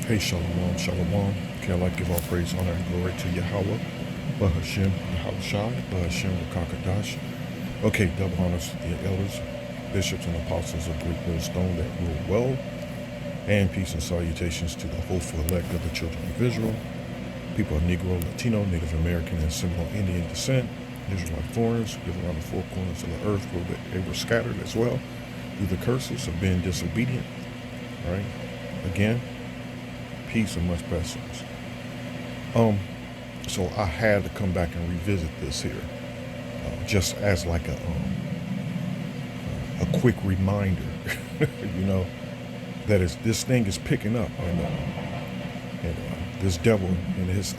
Hey, Shalom, Shalom. Okay, I'd like to give all praise, honor, and glory to Yahweh, Bahashem, Yahushai, Bahashem, Wakakadash. Okay, double honors to the elders, bishops, and apostles of Great Millstone that rule well, and peace and salutations to the hopeful elect of the children of Israel, people of Negro, Latino, Native American, and Seminole Indian descent, Israelite foreigners who live around the four corners of the earth where they were scattered as well through the curses of being disobedient. All right, again, peace and much blessings. So I had to come back and revisit this here, just as like a quick reminder, you know, that is this thing is picking up, and this devil and his,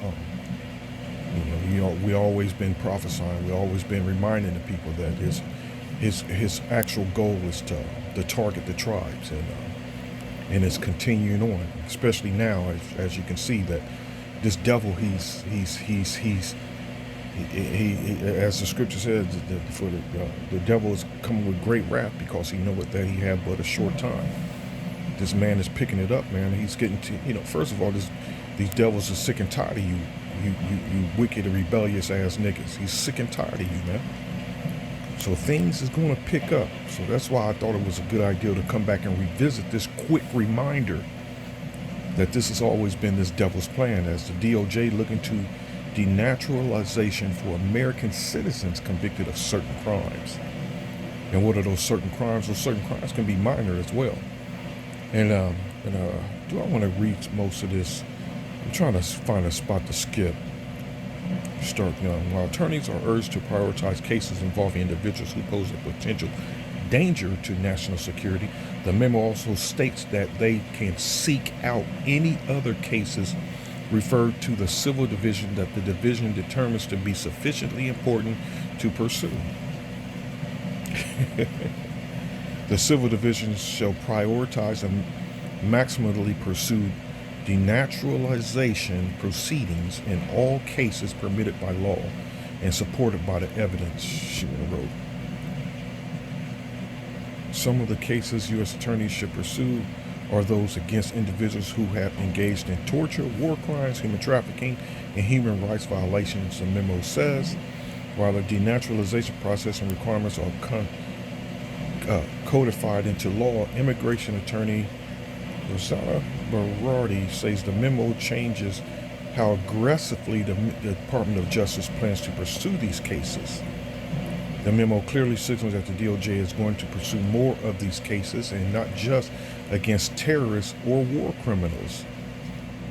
we always been prophesying, we always been reminding the people that his actual goal is to target the tribes, and it's continuing on, especially now, as you can see that this devil, he as the scripture says, the devil is coming with great wrath because he knoweth that he have but a short time. This man is picking it up, man. He's getting to, first of all, these devils are sick and tired of you wicked and rebellious ass niggas. He's sick and tired of you, man. So things is going to pick up. So that's why I thought it was a good idea to come back and revisit this quick reminder that this has always been this devil's plan, as the DOJ looking to denaturalization for American citizens convicted of certain crimes. And what are those certain crimes? Those certain crimes can be minor as well. And do I want to read most of this? I'm trying to find a spot to skip. Start young. While attorneys are urged to prioritize cases involving individuals who pose a potential danger to national security, the memo also states that they can seek out any other cases referred to the civil division that the division determines to be sufficiently important to pursue. The civil division shall prioritize and maximally pursue denaturalization proceedings in all cases permitted by law and supported by the evidence, she wrote. Some of the cases U.S. attorneys should pursue are those against individuals who have engaged in torture, war crimes, human trafficking, and human rights violations, the memo says. While the denaturalization process and requirements are codified into law, immigration attorney Rosana Berardi says the memo changes how aggressively the Department of Justice plans to pursue these cases. The memo clearly signals that the DOJ is going to pursue more of these cases, and not just against terrorists or war criminals.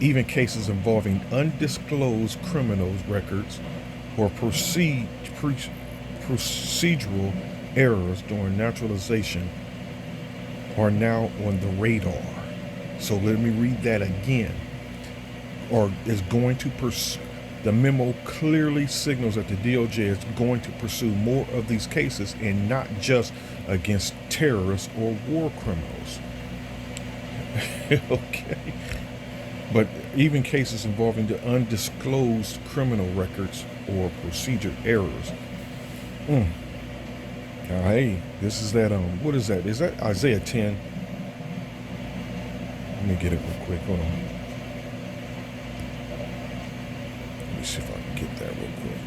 Even cases involving undisclosed criminal records or procedural errors during naturalization are now on the radar. So let me read that again. Or is going to pursue. The memo clearly signals that the DOJ is going to pursue more of these cases, and not just against terrorists or war criminals. Okay. But even cases involving the undisclosed criminal records or procedure errors. Now, hey, this is that, what is that? Is that Isaiah 10? Let me get it real quick. Hold on. Let me see if I can get that real quick.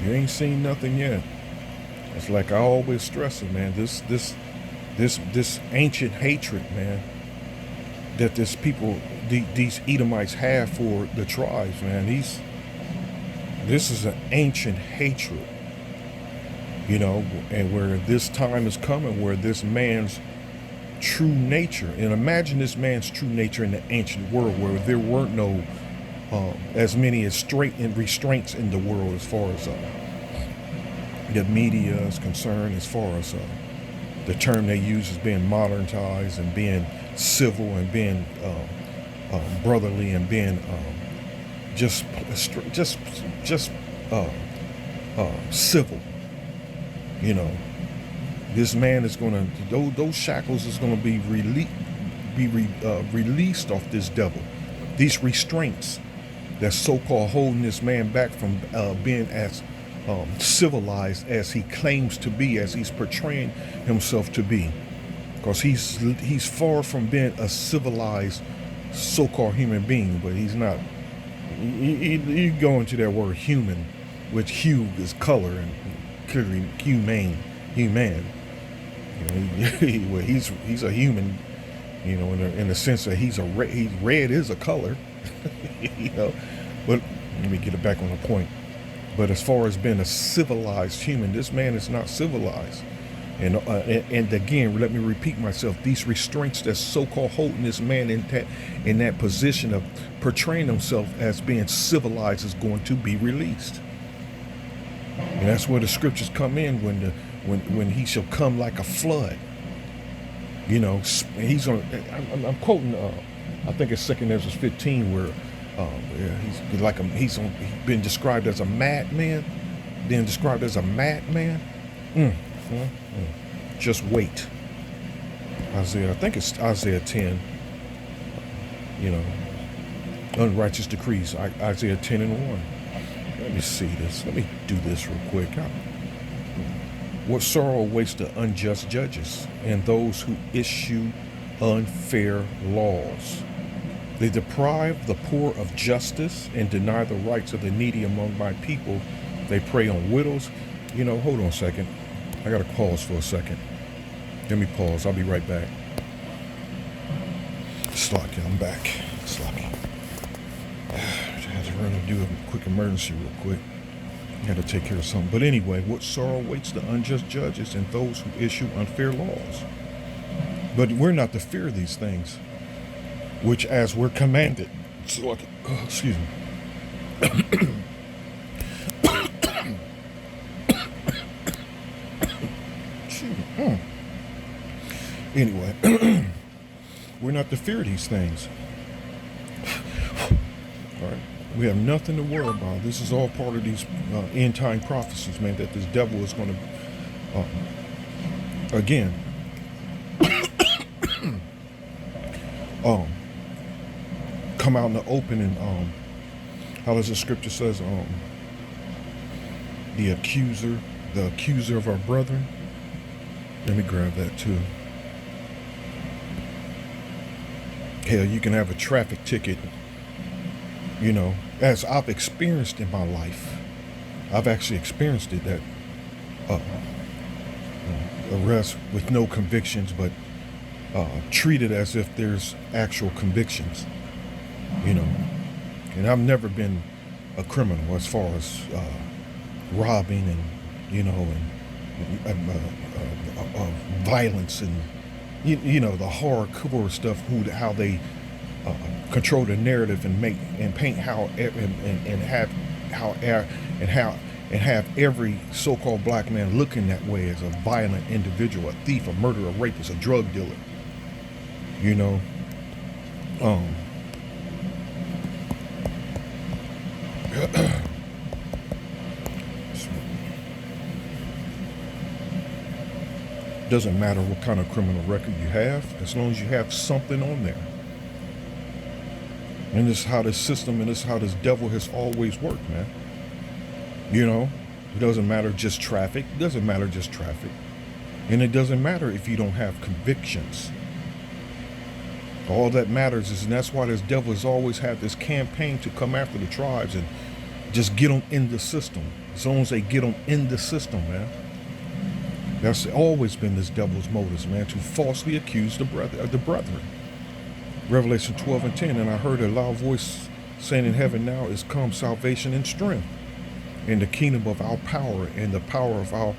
You ain't seen nothing yet. It's like I always stress it, man. This ancient hatred, man, that this people, these Edomites have for the tribes, man. This is an ancient hatred. And where this time is coming, where this man's true nature, and imagine this man's true nature in the ancient world, where there weren't no as many as restraints in the world, as far as the media is concerned, as far as the term they use is being modernized and being civil and being brotherly and being just civil. This man is going to, those shackles is going to be released off this devil. These restraints that's so-called holding this man back from being as civilized as he claims to be, as he's portraying himself to be. because he's far from being a civilized so-called human being, but he's not. You go into that word human, which hue is color and clearly human. You know, well, he's a human, you know, in the sense that red is a color, you know. But let me get it back on the point. But as far as being a civilized human, this man is not civilized. And again, let me repeat myself. These restraints that's so-called holding this man in that position of portraying himself as being civilized is going to be released. And that's where the scriptures come in when he shall come like a flood. You know, I'm quoting. I think it's 2 Ezra 15 where he's been described as a madman. Then described as a madman. Just wait. Isaiah, I think it's Isaiah 10. You know, unrighteous decrees. Isaiah 10 and 1. Let me see this. Let me do this real quick. What sorrow awaits the unjust judges and those who issue unfair laws. They deprive the poor of justice and deny the rights of the needy among my people. They prey on widows. You know, hold on a second. I got to pause for a second. Let me pause. I'll be right back. Slocky, I'm back. Slocky. I had to run and do a quick emergency real quick. I had to take care of something. But anyway, what sorrow awaits the unjust judges and those who issue unfair laws. But we're not to fear these things, which as we're commanded. Slocky. Excuse me. Anyway, we're not to fear these things. All right, we have nothing to worry about. This is all part of these end time prophecies, man. That this devil is going to, again, come out in the open and how does the scripture says the accuser of our brethren. Let me grab that too. Hell, you can have a traffic ticket, you know, as I've experienced in my life. I've actually experienced it, that arrest with no convictions, but treated as if there's actual convictions, you know. And I've never been a criminal as far as robbing and, you know, and violence and you know, the hardcore stuff, how they control the narrative and make and paint how and have every so-called black man looking that way as a violent individual, a thief, a murderer, a rapist, a drug dealer. You know, doesn't matter what kind of criminal record you have, as long as you have something on there. And this is how this system and this is how this devil has always worked, man. You know, it doesn't matter just traffic. It doesn't matter just traffic. And it doesn't matter if you don't have convictions. All that matters is, and that's why this devil has always had this campaign to come after the tribes and just get them in the system. As long as they get them in the system, man. That's always been this devil's motives, man, to falsely accuse the brethren. Revelation 12 and 10, and I heard a loud voice saying in heaven, now is come salvation and strength, and the kingdom of our power, and the power of our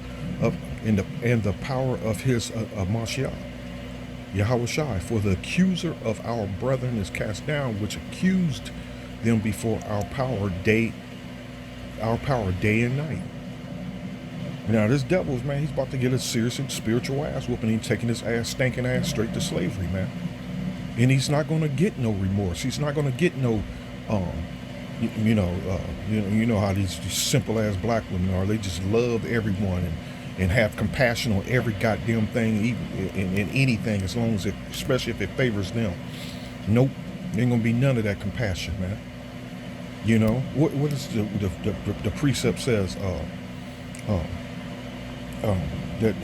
and the power of his Mashiach, Yahweh Shai. For the accuser of our brethren is cast down, which accused them before our power day and night. Now this devil's, man, he's about to get a serious and spiritual ass whooping. He's taking his ass, stinking ass, straight to slavery, man. And he's not going to get no remorse. He's not going to get no, you know how these simple ass black women are. They just love everyone and have compassion on every goddamn thing, even in anything, as long as especially if it favors them. Nope, there ain't gonna be none of that compassion, man. You know what is the precept says? that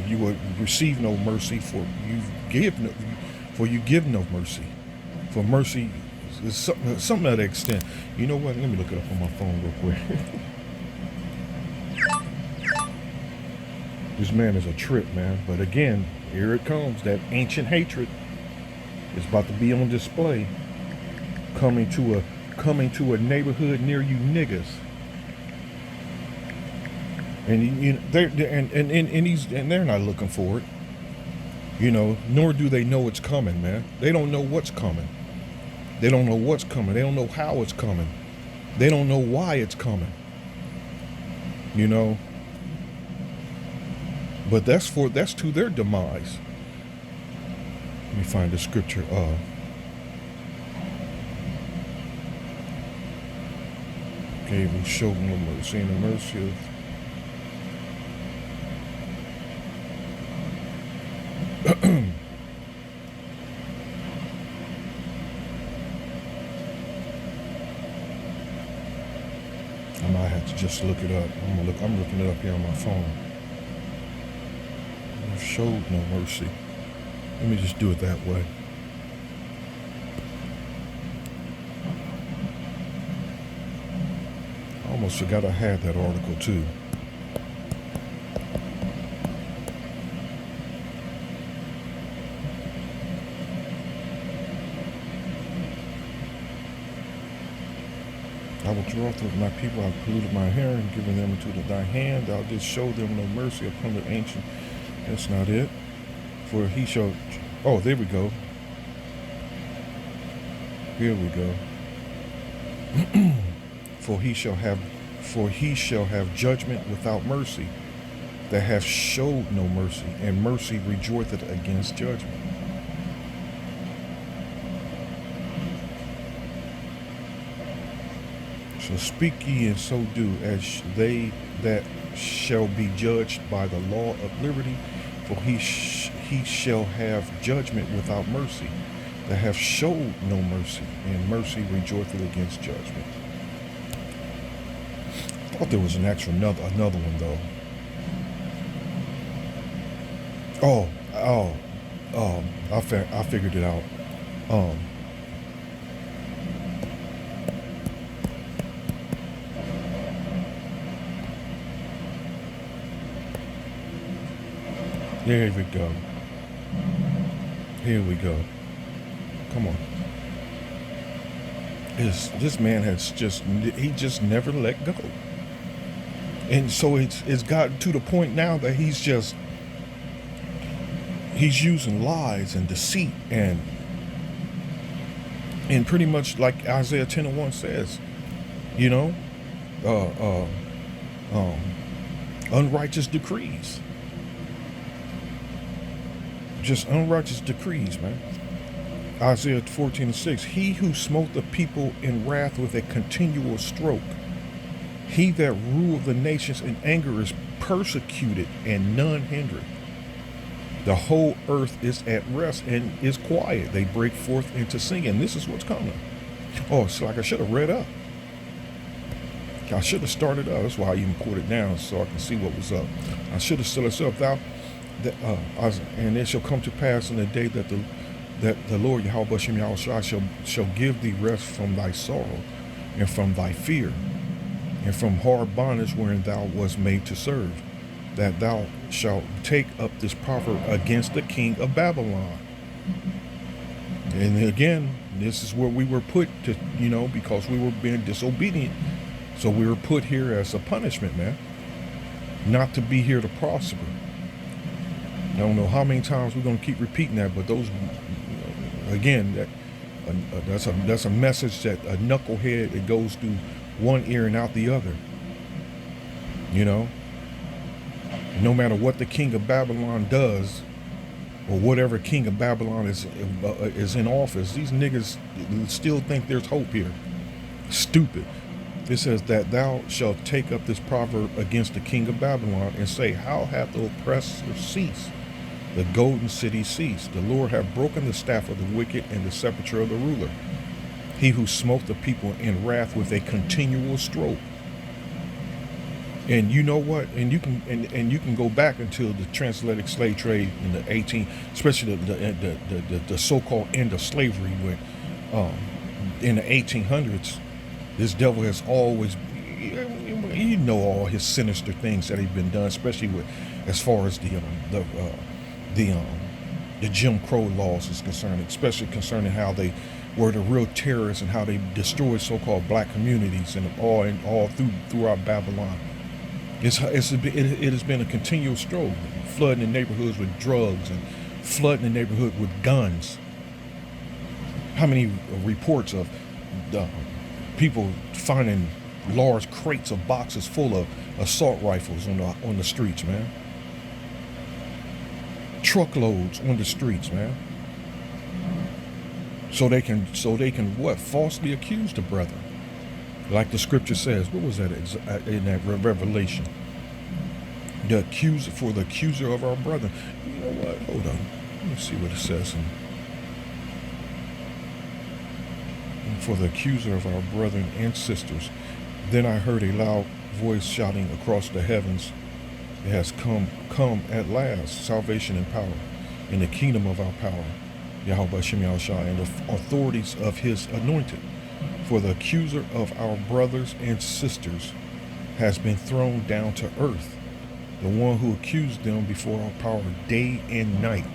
you will receive no mercy, for you give no mercy. For mercy is something to that extent. You know what? Let me look it up on my phone real quick. This man is a trip, man. But again, here it comes. That ancient hatred is about to be on display. Coming to a neighborhood near you niggas. And they're not looking for it. You know, nor do they know it's coming, man. They don't know what's coming. They don't know what's coming. They don't know how it's coming. They don't know why it's coming. You know. But that's to their demise. Let me find the scripture. Gave and showed no mercy, and the mercy of I might have to just look it up. I'm looking it up here on my phone. Showed no mercy. Let me just do it that way. I almost forgot I had that article too. I will draw through my people, I have polluted my hair and given them into thy hand. Thou didst show them no mercy upon the ancient. That's not it. For he shall. Oh, there we go. Here we go. For he shall have judgment without mercy, that hath showed no mercy, and mercy rejoiceth against judgment. So speak ye and so do, as they that shall be judged by the law of liberty, for he shall have judgment without mercy, that have showed no mercy, and mercy rejoiceth against judgment. I thought there was another one though. I figured it out. There we go. Here we go. Come on. This man has just never let go. And so it's gotten to the point now that he's using lies and deceit and pretty much like Isaiah 10:1 says, you know, unrighteous decrees. Just unrighteous decrees, man. Isaiah 14:6, he who smote the people in wrath with a continual stroke, he that ruled the nations in anger is persecuted and none hindered. The whole earth is at rest and is quiet. They break forth into singing. This is what's coming. Oh, it's like I should have read up. I should have started up. That's why I even pulled it down so I can see what was up. I should have still said, and it shall come to pass in the day that the Lord Yahweh Bashem Yahushua shall give thee rest from thy sorrow and from thy fear and from hard bondage wherein thou wast made to serve, that thou shalt take up this proverb against the king of Babylon. And again, this is where we were put to, because we were being disobedient. So we were put here as a punishment, man, not to be here to prosper. I don't know how many times we're going to keep repeating that, but those, again, that's a message that a knucklehead, it goes through one ear and out the other. No matter what the king of Babylon does, or whatever king of Babylon is in office, these niggas still think there's hope here. Stupid. It says that thou shalt take up this proverb against the king of Babylon and say, how hath the oppressor ceased? The golden city ceased. The Lord hath broken the staff of the wicked and the scepter of the ruler. He who smote the people in wrath with a continual stroke. And you know what? And you can go back until the transatlantic slave trade in the 18, especially the so-called end of slavery, when in the 1800s, this devil has always, you know, all his sinister things that have been done, especially with as far as the the Jim Crow laws is concerned, especially concerning how they were the real terrorists and how they destroyed so-called black communities and all throughout Babylon. It has been a continual struggle, flooding the neighborhoods with drugs and flooding the neighborhood with guns. How many reports of people finding large crates of boxes full of assault rifles on the streets, man? Truckloads on the streets, man. So they can what? Falsely accuse the brethren. Like the scripture says, what was that in that Revelation? The accuser of our brethren. You know what? Hold on. Let me see what it says. For the accuser of our brethren and sisters. Then I heard a loud voice shouting across the heavens, it has come at last, salvation and power, in the kingdom of our power, Yahweh Shem Yahushua, and the authorities of his anointed. For the accuser of our brothers and sisters has been thrown down to earth, the one who accused them before our power day and night.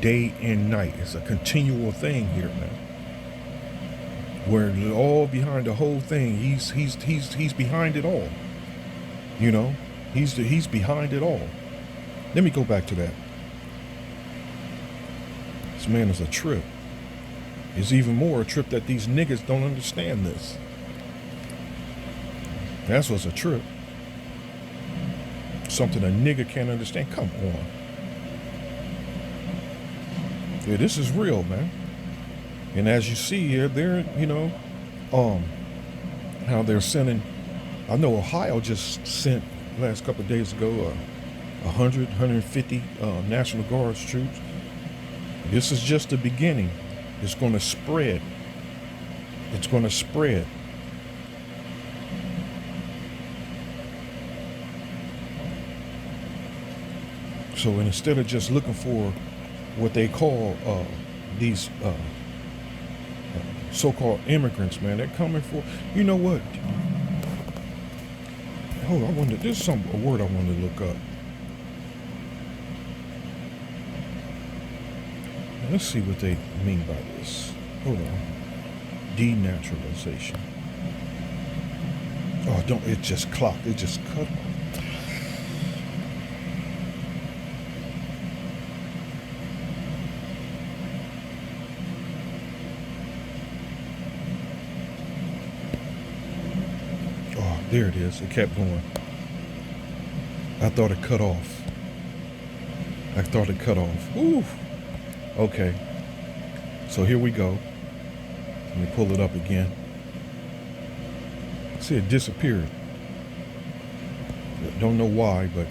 Day and night. It's a continual thing here, man. Where all behind the whole thing, he's behind it all. You know, he's behind it all. Let me go back to that. This man is a trip. It's even more a trip that these niggas don't understand this. That's what's a trip. Something a nigga can't understand. Come on. Yeah, this is real, man. And as you see here, they're, you know, how they're sending, I know Ohio just sent last couple of days ago 150 National Guards troops. This is just the beginning. It's going to spread. It's going to spread. So instead of just looking for what they call these so-called immigrants, man, they're coming for, you know what? Hold on, there's a word I wanted to look up. Let's see what they mean by this. Hold on. Denaturalization. Oh, it just clocked. It just cut off. Oh, there it is. It kept going. I thought it cut off. Ooh. Okay, so here we go. Let me pull it up again. See, it disappeared. Don't know why, but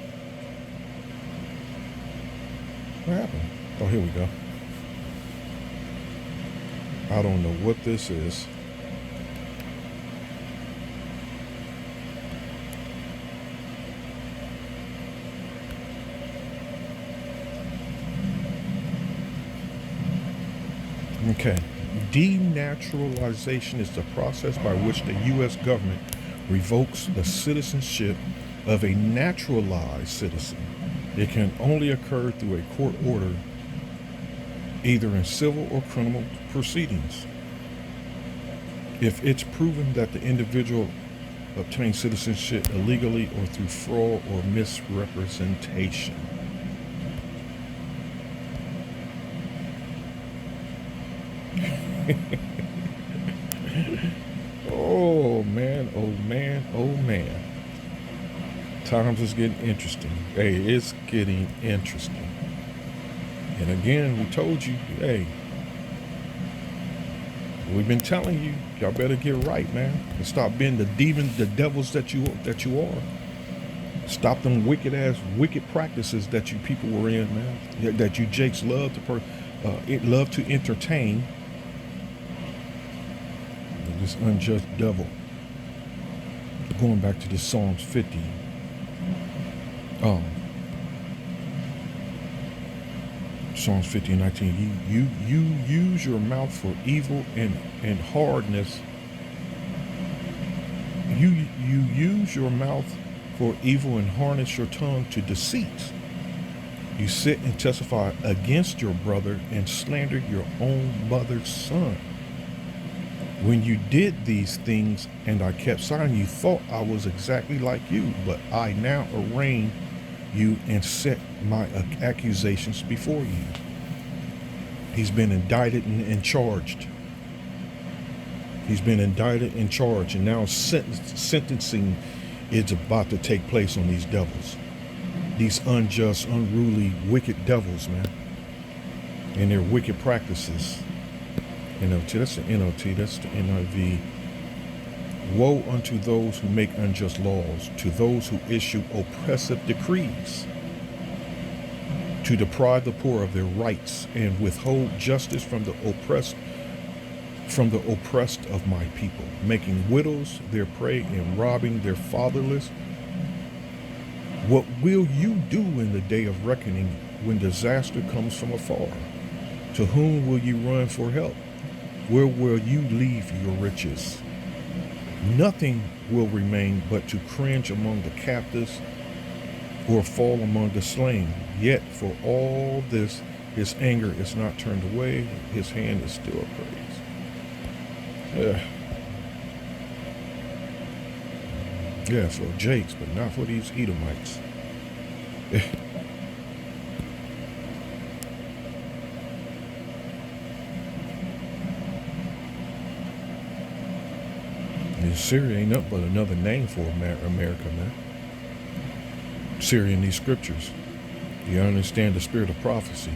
what happened? Oh, here we go. I don't know what this is. Okay. Denaturalization is the process by which the U.S. government revokes the citizenship of a naturalized citizen. It can only occur through a court order, either in civil or criminal proceedings. If it's proven that the individual obtained citizenship illegally or through fraud or misrepresentation. Oh man. Times is getting interesting. Hey, it's getting interesting. And again, we told you, hey, we've been telling you, y'all better get right, man. And stop being the devils that you are. Stop them wicked practices that you people were in, man. That you Jakes love to entertain. This unjust devil. Going back to this Psalms 50. Um, Psalms 50 and 19. You use your mouth for evil and hardness. You use your mouth for evil and harness your tongue to deceit. You sit and testify against your brother and slander your own mother's son. When you did these things and I kept silent, you thought I was exactly like you, but I now arraign you and set my accusations before you. He's been indicted and charged. He's been indicted and charged, and now sentencing is about to take place on these devils. These unjust, unruly, wicked devils, man, and their wicked practices. NLT, that's the NLT, that's the NIV. Woe unto those who make unjust laws, to those who issue oppressive decrees, to deprive the poor of their rights and withhold justice from the oppressed of my people, making widows their prey and robbing their fatherless. What will you do in the day of reckoning when disaster comes from afar? To whom will you run for help? Where will you leave your riches? Nothing will remain but to cringe among the captives or fall among the slain. Yet for all this, his anger is not turned away. His hand is still upraised. Yeah, for Jakes, but not for these Edomites. Syria ain't nothing but another name for America, man. Syria in these scriptures. You understand the spirit of prophecy.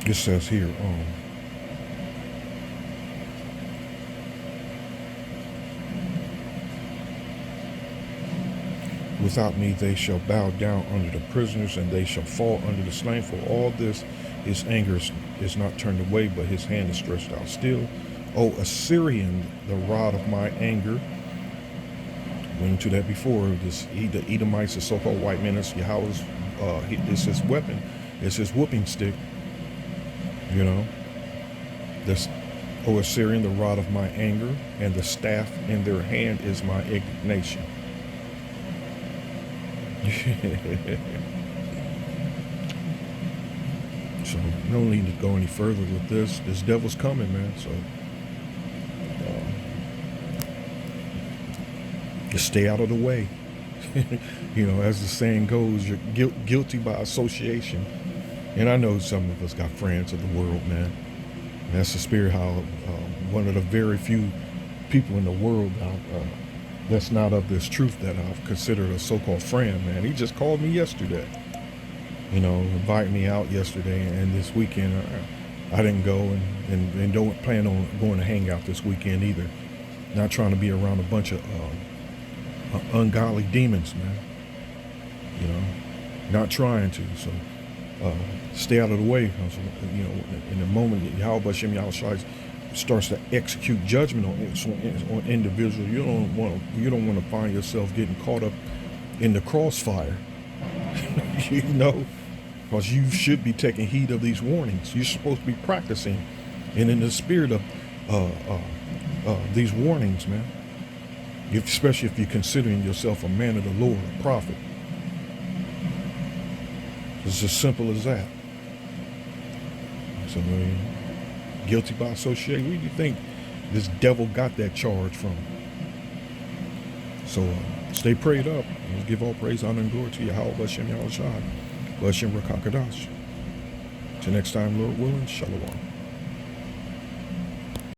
It says here, without me they shall bow down under the prisoners, and they shall fall under the slain. For all this, his anger is not turned away, but his hand is stretched out still. O Assyrian, the rod of my anger. Went into that before. The Edomites, the so-called white men, is Yahweh's. It's his weapon. It's his whooping stick. You know. This, O Assyrian, the rod of my anger, and the staff in their hand is my indignation. So no need to go any further with this. This devil's coming, man. So just stay out of the way. You know, as the saying goes, you're guilty by association. And I know some of us got friends of the world, man. And that's the spirit. How one of the very few people in the world that's not of this truth that I've considered a so-called friend, man. He just called me yesterday. You know, invited me out yesterday, and this weekend I didn't go, and don't plan on going to hang out this weekend either. Not trying to be around a bunch of ungodly demons, man. You know, not trying to. So stay out of the way. You know, in the moment that Yahweh Hashem Yahushua starts to execute judgment on individuals, you don't want to find yourself getting caught up in the crossfire. You know. Because you should be taking heed of these warnings. You're supposed to be practicing, and in the spirit of these warnings, man. Especially if you're considering yourself a man of the Lord, a prophet. It's as simple as that. So, guilty by association. Where do you think this devil got that charge from? So, stay prayed up. And give all praise, honor, and glory to Yahweh Hashem Yahushua. Hashem Rakakadash. Till next time, Lord willing, Shalom.